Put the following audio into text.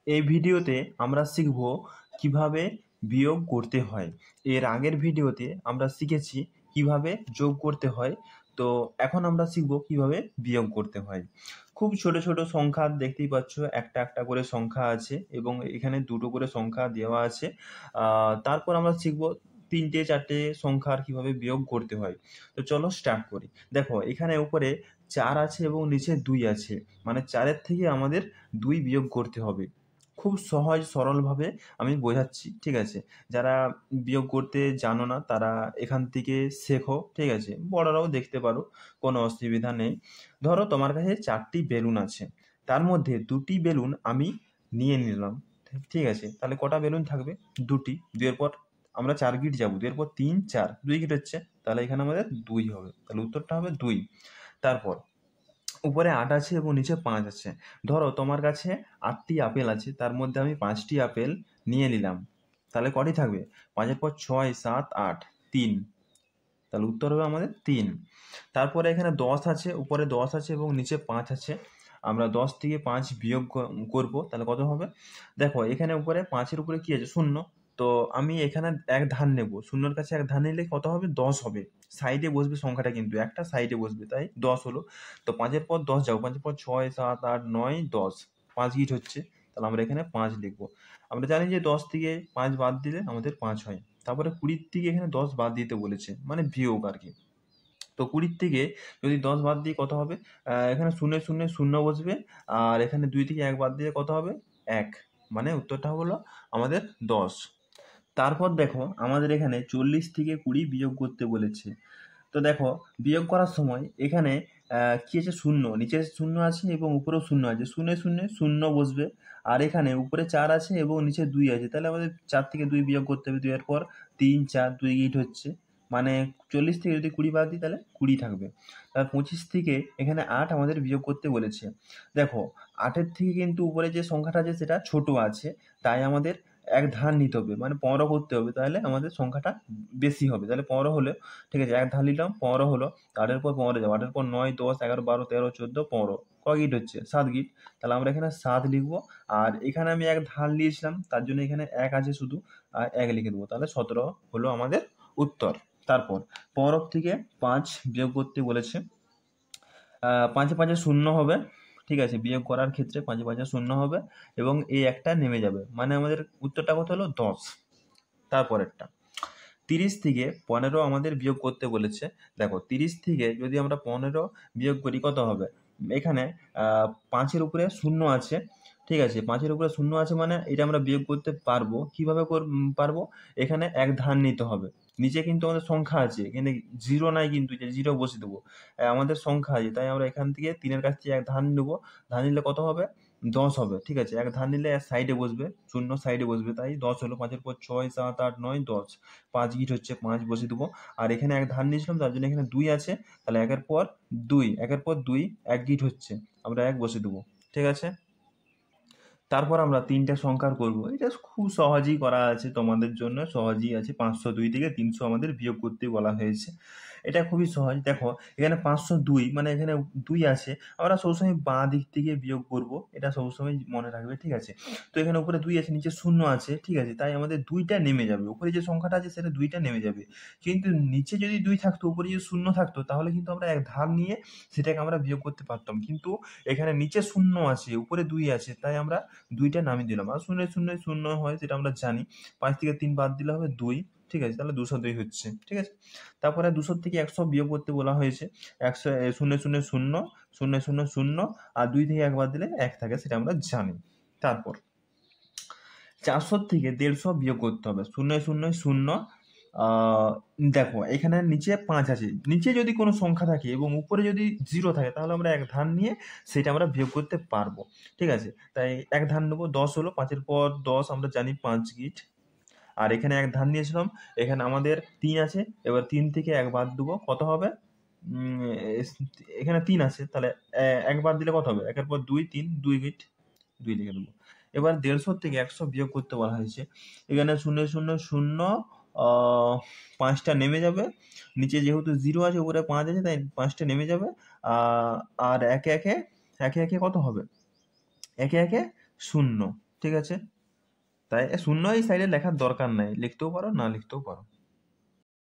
এই ভিডিওতে আমরা শিখব কিভাবে বিয়োগ করতে হয়। এর আগের ভিডিওতে আমরা শিখেছি কিভাবে যোগ করতে হয়, তো এখন আমরা শিখব কিভাবে বিয়োগ করতে হয়। খুব ছোট ছোট সংখ্যা দেখতেই পাচ্ছ, একটা একটা করে সংখ্যা আছে এবং এখানে দুটো করে সংখ্যা দেওয়া আছে। তারপর আমরা শিখব তিনটে চারটে সংখ্যার কিভাবে বিয়োগ করতে হয়। তো চলো স্টার্ট করি। দেখো এখানে উপরে 4 আছে এবং নিচে 2 আছে, মানে 4-এর থেকে আমাদের 2 বিয়োগ করতে হবে। খুব সহজ সরলভাবে আমি বোঝাচ্ছি, ঠিক আছে? যারা বিয়োগ করতে জানো না তারা এখান থেকে শেখো, ঠিক আছে? বড়রাও দেখতে পারো, কোনো অসুবিধা নেই। ধরো তোমার কাছে 4টি বেলুন আছে, তার মধ্যে 2টি বেলুন আমি নিয়ে নিলাম, ঠিক আছে? তাহলে কটা বেলুন থাকবে? 2টি। 2-এর পর আমরা 4 গিট যাবো, 2-এর পর 3 4, 2 গিট হচ্ছে, তাহলে এখানে আমাদের 2 হবে, তাহলে উত্তরটা হবে 2। তারপর উপরে 8 আছে এবং নিচে 5 আছে। ধরো তোমার কাছে 8টি আপেল আছে, তার মধ্যে আমি 5টি আপেল নিয়ে নিলাম, তাহলে কটি থাকবে? 5-এর পর 6 7 8, 3, তাহলে উত্তর হবে আমাদের 3। তারপরে এখানে 10 আছে, উপরে 10 আছে এবং নিচে 5 আছে। আমরা 10 থেকে 5 বিয়োগ করব, তাহলে কত হবে? দেখো এখানে উপরে 5-এর উপরে কি আছে? 0। তো আমি এখানে এক ধান নেব, শূন্যর কাছে এক ধান নিলে কত হবে? 10 হবে। সাইডে বসবে সংখ্যাটা, কিন্তু একটা সাইডে বসবে, তাই 10 হলো। তো 5-এর পর 10 যাও, 5-এর পর 6 7 8 9 10, 5 গিট হচ্ছে, তাহলে আমরা এখানে 5 লিখবো। আমরা জানি যে 10 থেকে 5 বাদ দিলে আমাদের 5 হয়। তারপরে 20-র থেকে এখানে 10 বাদ দিতে বলেছে, মানে বিয়োগ আর কি। তো 20-র থেকে যদি 10 বাদ দিই কত হবে? এখানে শূন্যে শূন্যে শূন্য বসবে, আর এখানে 2 থেকে 1 বাদ দিলে কত হবে? 1, মানে উত্তরটা হলো আমাদের 10। তারপর দেখো আমাদের এখানে 40 থেকে 20 বিয়োগ করতে বলেছে। তো দেখো বিয়োগ করার সময় এখানে কি আছে? শূন্য, নিচে শূন্য আছে এবং উপরেও শূন্য আছে, শূন্যে শূন্যে শূন্য বসবে। আর এখানে উপরে 4 আছে এবং নিচে 2 আছে, তাহলে আমাদের 4 থেকে 2 বিয়োগ করতে হবে। 2-এর পর 3 4, 2 গিট হচ্ছে, মানে 40 থেকে যদি 20 বাদ দিই তাহলে 20 থাকবে। তার 25 থেকে এখানে 8 আমাদের বিয়োগ করতে বলেছে। দেখো 8-এর থেকে কিন্তু উপরে যে সংখ্যাটা আছে সেটা ছোট আছে, তাই আমাদের এক ধান নিতে হবে, মানে 15 করতে হবে, তাহলে আমাদের সংখ্যাটা বেশি হবে। তাহলে 15 হলে, ঠিক আছে, এক ধান নিলাম, 15 হলো। 8-এর পর 15 যাবো, 8-এর পর 9 10 11 12 13 14 15, কয় গিট হচ্ছে? 7 গিট, তাহলে আমরা এখানে 7 লিখবো। আর এখানে আমি এক ধান নিয়েছিলাম, তার জন্য এখানে 1 আছে শুধু, আর 1 লিখে দেবো, তাহলে 17 হলো আমাদের উত্তর। তারপর 15 থেকে 5 বিয়োগ করতে বলেছে। 5-এ 5-এ শূন্য হবে, ঠিক আছে? বিয়োগ করার ক্ষেত্রে 5-এ 5-এ শূন্য হবে এবং এই একটা নেমে যাবে, মানে আমাদের উত্তরটা কত হলো? 10। তারপরেরটা 30 থেকে 15 আমাদের বিয়োগ করতে বলেছে। দেখো 30 থেকে যদি আমরা 15 বিয়োগ করি কত হবে? এখানে 5-এর উপরে শূন্য আছে, ঠিক আছে? 5-এর উপরে শূন্য আছে, মানে এটা আমরা বিয়োগ করতে পারবো। কিভাবে পারবো? এখানে এক ধান নিতে হবে। নিচে কিন্তু আমাদের সংখ্যা আছে, কিন্তু জিরো নাই, কিন্তু যে জিরো বসে দেবো। আমাদের সংখ্যা আছে, তাই আমরা এখান থেকে 3-এর কাছ থেকে এক ধান নেবো। ধান নিলে কত হবে? 10 হবে, ঠিক আছে? এক ধান নিলে এক সাইডে বসবে, শূন্য সাইডে বসবে, তাই 10 হলো। 5-এর পর 6 7 8 9 10, 5 গিট হচ্ছে, 5 বসিয়ে দেবো। আর এখানে এক ধান নিয়েছিলাম, তার জন্য এখানে 2 আছে, তাহলে 1-এর পর 2, 1-এর পর 2, 1 গিট হচ্ছে, আমরা 1 বসিয়ে দেবো, ঠিক আছে? তারপর আমরা 3টা সংখ্যার করব। এটা খুব সহজেই করা আছে, তোমাদের জন্য সহজই আছে। 502 থেকে 300 আমাদের বিয়োগ করতে বলা হয়েছে। এটা খুবই সহজ। দেখো এখানে 502, মানে এখানে 2 আছে, আমরা সবসময় বাঁ দিক থেকে বিয়োগ করব, এটা সবসময় মনে রাখবে, ঠিক আছে? তো এখানে উপরে 2 আছে, নিচে শূন্য আছে, ঠিক আছে? তাই আমাদের 2টা নেমে যাবে। উপরে যে সংখ্যাটা আছে সেটা 2টা নেমে যাবে। কিন্তু নিচে যদি 2 থাকতো, উপরে যদি শূন্য থাকতো, তাহলে কিন্তু আমরা এক ধার নিয়ে সেটাকে আমরা বিয়োগ করতে পারতাম। কিন্তু এখানে নিচে শূন্য আছে, উপরে 2 আছে, তাই আমরা 2টা নামিয়ে দিলাম। আর শূন্য শূন্য শূন্য হয়, সেটা আমরা জানি। 5 থেকে 3 বাদ দিলে হবে 2, ঠিক আছে? তাহলে 202 হচ্ছে, ঠিক আছে? তারপরে 200 থেকে 100 বিয়োগ করতে বলা হয়েছে। 100 শূন্য শূন্য শূন্য, শূন্য শূন্য শূন্য, আর 2 থেকে 1 বাদ দিলে 1 থাকে, সেটা আমরা জানি। তারপর 400 থেকে 150 বিয়োগ করতে হবে। শূন্য শূন্য শূন্য, দেখো এখানে নিচে 5 আছে, নিচে যদি কোনো সংখ্যা থাকে এবং উপরে যদি 0 থাকে, তাহলে আমরা এক ধান নিয়ে সেটা আমরা বিয়োগ করতে পারবো, ঠিক আছে? তাই এক ধান নেবো। 10 হলো, 5-এর পর 10 আমরা জানি 5 গিট। আর এখানে এক ধান নিয়েছিলাম, এখানে আমাদের 3 আছে, এবার 3 থেকে 1 বাদ দেবো, কত হবে? এখানে 3 আছে, তাহলে 1 বাদ দিলে কত হবে? 1-এর পর 2 3, 2 গিট, 2 লিখে দেবো। এবার 150 থেকে 100 বিয়োগ করতে বলা হয়েছে। এখানে শূন্য শূন্য শূন্য, 5টা নেমে যাবে। নিচে যেহেতু 0 আছে, উপরে 5 আছে, তাই 5টা নেমে যাবে। আর একে একে কত হবে? একে একে শূন্য, ঠিক আছে? তাই শূন্য এই সাইডে লেখার দরকার নাই, লিখতেও পারো না লিখতেও পারো।